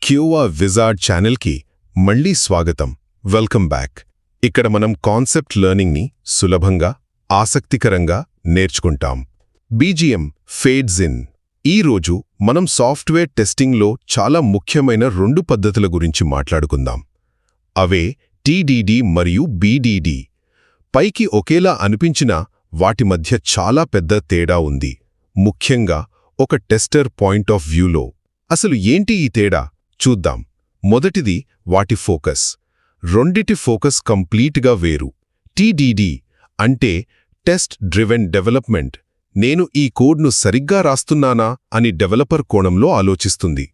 క్యూవా wizard ఛానల్కి మళ్లీ స్వాగతం. Welcome back. ఇక్కడ మనం కాన్సెప్ట్ లెర్నింగ్ని సులభంగా, ఆసక్తికరంగా నేర్చుకుంటాం. BGM fades in. ఈరోజు మనం సాఫ్ట్వేర్ టెస్టింగ్లో చాలా ముఖ్యమైన 2 పద్ధతుల గురించి మాట్లాడుకుందాం. అవే టీడీడీ మరియు బీడీడీ. పైకి ఒకేలా అనిపించినా వాటి మధ్య చాలా పెద్ద తేడా ఉంది, ముఖ్యంగా ఒక టెస్టర్ పాయింట్ ఆఫ్ వ్యూలో. అసలు ఏంటి ఈ తేడా చూద్దాం. మొదటిది వాటి ఫోకస్. రెండిటి ఫోకస్ కంప్లీట్గా వేరు. టీడీడీ అంటే టెస్ట్ డ్రివెన్ డెవలప్మెంట్. నేను ఈ కోడ్ను సరిగ్గా రాస్తున్నానా అని డెవలపర్ కోణంలో ఆలోచిస్తుంది.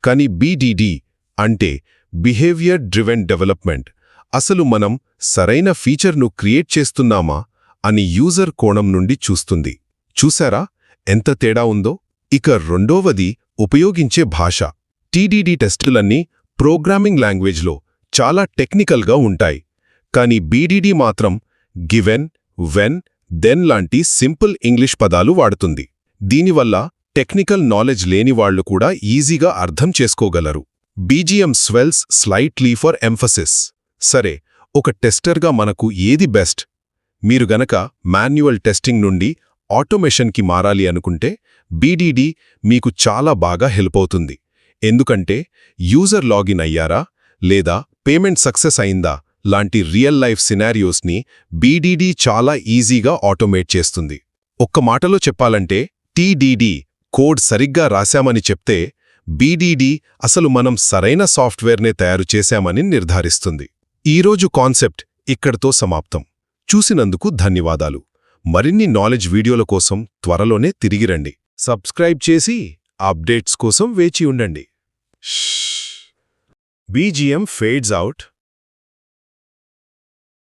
కానీ బీడీడీ అంటే బిహేవియర్ డ్రివెన్ డెవలప్మెంట్. అసలు మనం సరైన ఫీచర్ను క్రియేట్ చేస్తున్నామా అని యూజర్ కోణం నుండి చూస్తుంది. చూశారా ఎంత తేడా ఉందో? ఇక రెండోవది ఉపయోగించే భాష. టీడీడీ టెస్టులన్నీ ప్రోగ్రామింగ్ లాంగ్వేజ్లో చాలా టెక్నికల్గా ఉంటాయి. కానీ బీడీడీ మాత్రం గివెన్, వెన్, దెన్ లాంటి సింపుల్ ఇంగ్లీష్ పదాలు వాడుతుంది. దీనివల్ల టెక్నికల్ నాలెడ్జ్ లేనివాళ్లు కూడా ఈజీగా అర్థం చేసుకోగలరు. BGM swells slightly for emphasis. సరే, ఒక టెస్టర్గా మనకు ఏది బెస్ట్? మీరు గనక మాన్యువల్ టెస్టింగ్ నుండి ఆటోమేషన్కి మారాలి అనుకుంటే బీడీడీ మీకు చాలా బాగా హెల్ప్ అవుతుంది. ఎందుకంటే యూజర్ లాగిన్ అయ్యారా లేదా పేమెంట్ సక్సెస్ అయిందా లాంటి రియల్ లైఫ్ సినారియోస్ని బీడీడీ చాలా ఈజీగా ఆటోమేట్ చేస్తుంది. ఒక్క మాటలో చెప్పాలంటే టీడీడీ కోడ్ సరిగ్గా రాశామని చెప్తే, బీడీడీ అసలు మనం సరైన సాఫ్ట్వేర్నే తయారు చేశామని నిర్ధారిస్తుంది. ఈరోజు కాన్సెప్ట్ ఇక్కడితో సమాప్తం. చూసినందుకు ధన్యవాదాలు. మరిన్ని నాలెడ్జ్ వీడియోల కోసం త్వరలోనే తిరిగిరండి. సబ్స్క్రైబ్ చేసి అప్డేట్స్ కోసం వేచి ఉండండి. BGM fades out.